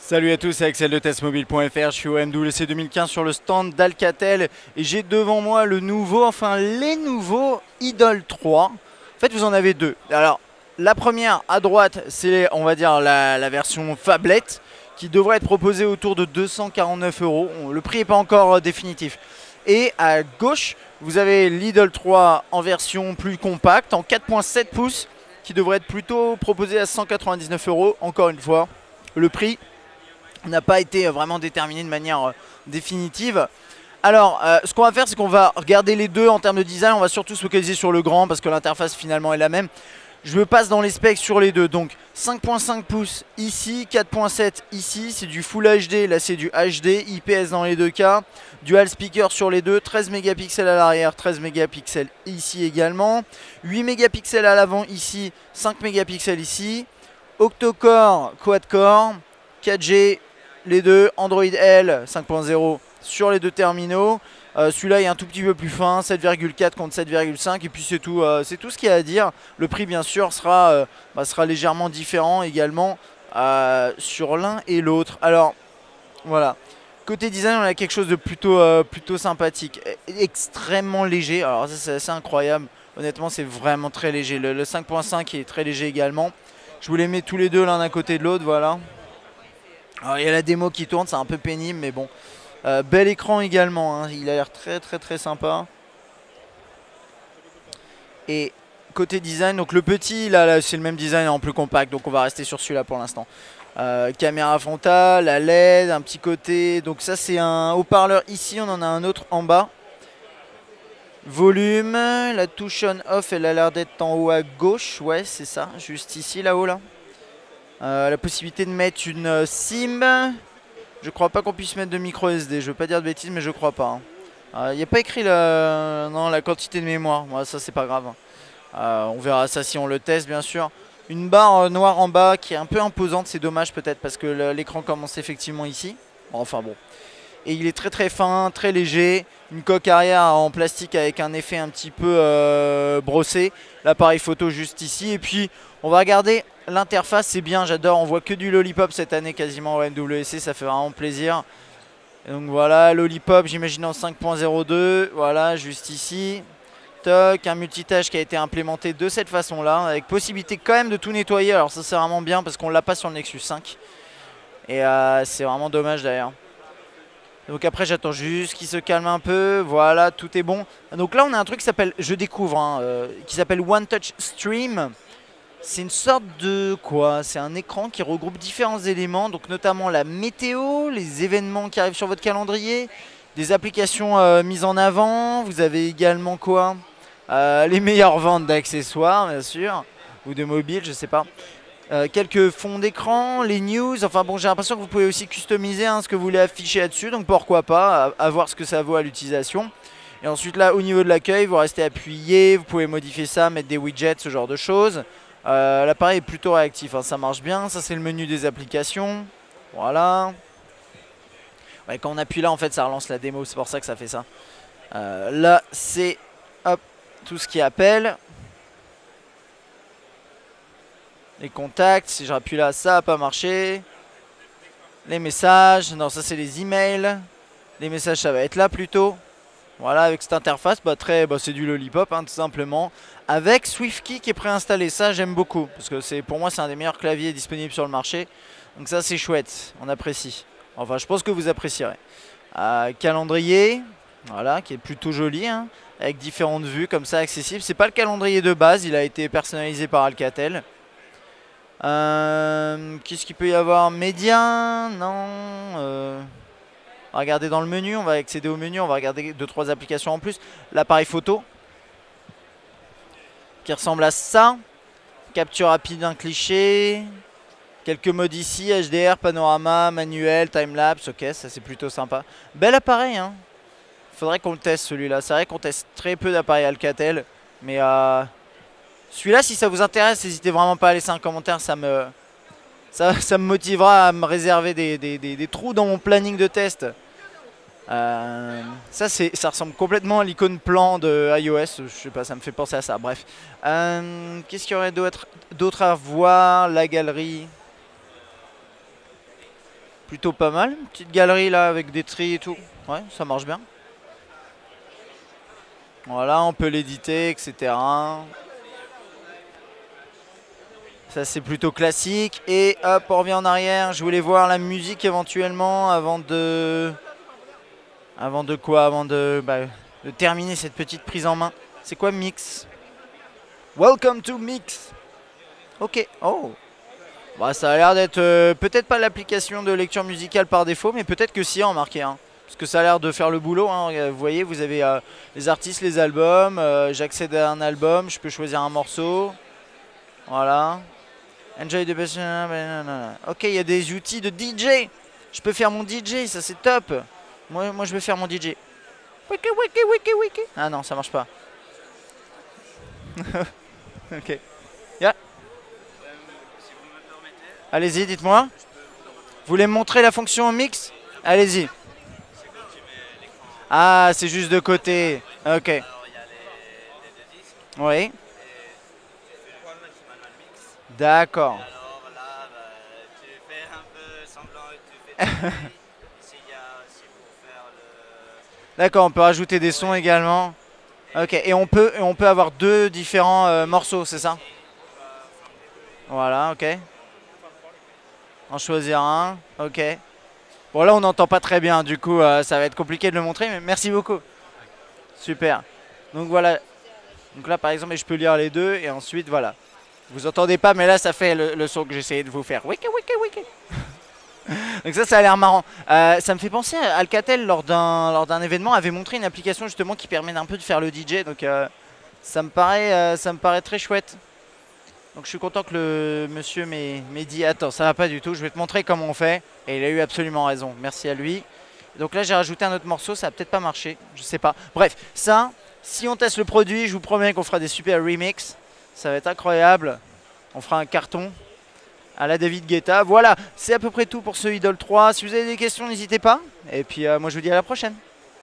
Salut à tous, c'est Axel de testmobile.fr, je suis au MWC 2015 sur le stand d'Alcatel et j'ai devant moi le nouveau, enfin les nouveaux Idol 3. En fait vous en avez deux. Alors la première à droite c'est on va dire la version phablette qui devrait être proposée autour de 249 euros. Le prix n'est pas encore définitif. Et à gauche vous avez l'Idol 3 en version plus compacte, en 4.7 pouces qui devrait être plutôt proposé à 199 euros. Encore une fois, le prix n'a pas été vraiment déterminé de manière définitive. Alors, ce qu'on va faire, c'est qu'on va regarder les deux en termes de design. On va surtout se focaliser sur le grand parce que l'interface finalement est la même. Je me passe dans les specs sur les deux. Donc, 5.5 pouces ici, 4.7 ici. C'est du Full HD, là c'est du HD, IPS dans les deux cas. Dual speaker sur les deux, 13 mégapixels à l'arrière, 13 mégapixels ici également. 8 mégapixels à l'avant ici, 5 mégapixels ici. Octo-core, quad-core, 4G, les deux, Android L 5.0 sur les deux terminaux. Celui-là est un tout petit peu plus fin, 7,4 contre 7,5 et puis c'est tout ce qu'il y a à dire. Le prix bien sûr sera légèrement différent également sur l'un et l'autre. Alors voilà, côté design on a quelque chose de plutôt sympathique, extrêmement léger. Alors ça c'est assez incroyable, honnêtement c'est vraiment très léger. Le 5.5 est très léger également. Je vous les mets tous les deux l'un à côté de l'autre, voilà. Alors, il y a la démo qui tourne, c'est un peu pénible, mais bon. Bel écran également, hein. Il a l'air très sympa. Et côté design, donc le petit, là c'est le même design en plus compact, donc on va rester sur celui-là pour l'instant. Caméra frontale, la LED, un petit côté. Donc ça c'est un haut-parleur ici, on en a un autre en bas. Volume, la touche on-off, elle a l'air d'être en haut à gauche, ouais c'est ça, juste ici, là-haut là. La possibilité de mettre une SIM. Je crois pas qu'on puisse mettre de micro SD. Je veux pas dire de bêtises, mais je crois pas. Il n'y a pas écrit la quantité de mémoire. Moi, ça, c'est pas grave. On verra ça si on le teste, bien sûr. Une barre noire en bas qui est un peu imposante. C'est dommage, peut-être, parce que l'écran commence effectivement ici. Enfin bon. Et il est très fin, très léger. Une coque arrière en plastique avec un effet un petit peu brossé. L'appareil photo juste ici. Et puis, on va regarder l'interface. C'est bien, j'adore. On voit que du Lollipop cette année quasiment au MWC. Ça fait vraiment plaisir. Et donc voilà, Lollipop, j'imagine en 5.02. Voilà, juste ici. Toc, un multitâche qui a été implémenté de cette façon-là. Avec possibilité quand même de tout nettoyer. Alors ça, c'est vraiment bien parce qu'on l'a pas sur le Nexus 5. Et c'est vraiment dommage d'ailleurs. Donc après j'attends juste qu'il se calme un peu. Voilà, tout est bon. Donc là on a un truc qui s'appelle, je découvre, hein, qui s'appelle One Touch Stream. C'est une sorte de quoi? C'est un écran qui regroupe différents éléments. Donc notamment la météo, les événements qui arrivent sur votre calendrier, des applications mises en avant. Vous avez également quoi? Les meilleures ventes d'accessoires bien sûr. Ou de mobiles, je sais pas. Quelques fonds d'écran, les news, enfin bon j'ai l'impression que vous pouvez aussi customiser ce que vous voulez afficher là-dessus, donc pourquoi pas, à voir ce que ça vaut à l'utilisation. Et ensuite là au niveau de l'accueil, vous restez appuyé, vous pouvez modifier ça, mettre des widgets, ce genre de choses. L'appareil est plutôt réactif, ça marche bien, ça c'est le menu des applications, voilà. Ouais, quand on appuie là en fait ça relance la démo, c'est pour ça que ça fait ça. Là c'est hop, tout ce qui appelle. Les contacts, si j'appuie là, ça n'a pas marché. Les messages, non, ça c'est les emails. Les messages, ça va être là plutôt. Voilà, avec cette interface, c'est du Lollipop, tout simplement. Avec SwiftKey qui est préinstallé, ça j'aime beaucoup. Parce que pour moi, c'est un des meilleurs claviers disponibles sur le marché. Donc ça, c'est chouette, on apprécie. Enfin, je pense que vous apprécierez. Calendrier, voilà, qui est plutôt joli, avec différentes vues comme ça, accessibles. C'est pas le calendrier de base, il a été personnalisé par Alcatel. Qu'est-ce qu'il peut y avoir? Média? Non. On va regarder dans le menu, on va accéder au menu, on va regarder 2-3 applications en plus. L'appareil photo qui ressemble à ça. Capture rapide d'un cliché. Quelques modes ici, HDR, panorama, manuel, timelapse, ok, ça c'est plutôt sympa. Bel appareil, Faudrait qu'on le teste celui-là. C'est vrai qu'on teste très peu d'appareils Alcatel, mais celui-là, si ça vous intéresse, n'hésitez vraiment pas à laisser un commentaire, ça me motivera à me réserver des trous dans mon planning de test. Ça ressemble complètement à l'icône plan de iOS, je sais pas, ça me fait penser à ça, bref. Qu'est-ce qu'il y aurait d'autre à voir? La galerie. Plutôt pas mal. Petite galerie là avec des tris et tout. Ouais, ça marche bien. Voilà, on peut l'éditer, etc. Ça c'est plutôt classique. Et hop, on revient en arrière. Je voulais voir la musique éventuellement avant de... Avant de quoi? Avant de terminer cette petite prise en main. C'est quoi Mix? Welcome to Mix. Ok. Oh. Bah, ça a l'air d'être peut-être pas l'application de lecture musicale par défaut, mais peut-être que si, en remarquez. Hein. Parce que ça a l'air de faire le boulot. Hein. Vous voyez, vous avez les artistes, les albums. J'accède à un album, je peux choisir un morceau. Voilà. Enjoy the best. Ok, il y a des outils de DJ. Je peux faire mon DJ, ça c'est top. Moi je vais faire mon DJ. Wiki, wiki, wiki, wiki. Ah non, ça marche pas. Ok. Yeah. Allez-y, dites-moi. Vous voulez me montrer la fonction mix? Allez-y. Ah, c'est juste de côté. Ok. Oui. D'accord. D'accord, on peut rajouter des sons également. Ok, et on peut avoir deux différents morceaux, c'est ça? Voilà, ok. En choisir un, ok. Bon là on n'entend pas très bien, du coup ça va être compliqué de le montrer, mais merci beaucoup. Super. Donc voilà. Donc là par exemple je peux lire les deux et ensuite voilà. Vous entendez pas mais là ça fait le son que j'essayais de vous faire. Wiki wiki wiki. Donc ça a l'air marrant. Ça me fait penser à Alcatel lors d'un événement avait montré une application justement qui permet d'un peu de faire le DJ. Donc ça me paraît très chouette. Donc je suis content que le monsieur m'ait dit attends ça va pas du tout, je vais te montrer comment on fait. Et il a eu absolument raison, merci à lui. Donc là j'ai rajouté un autre morceau, ça a peut-être pas marché, je sais pas. Bref, ça, si on teste le produit, je vous promets qu'on fera des super remix. Ça va être incroyable, on fera un carton à la David Guetta. Voilà, c'est à peu près tout pour ce Idol 3. Si vous avez des questions n'hésitez pas. Et puis moi je vous dis à la prochaine.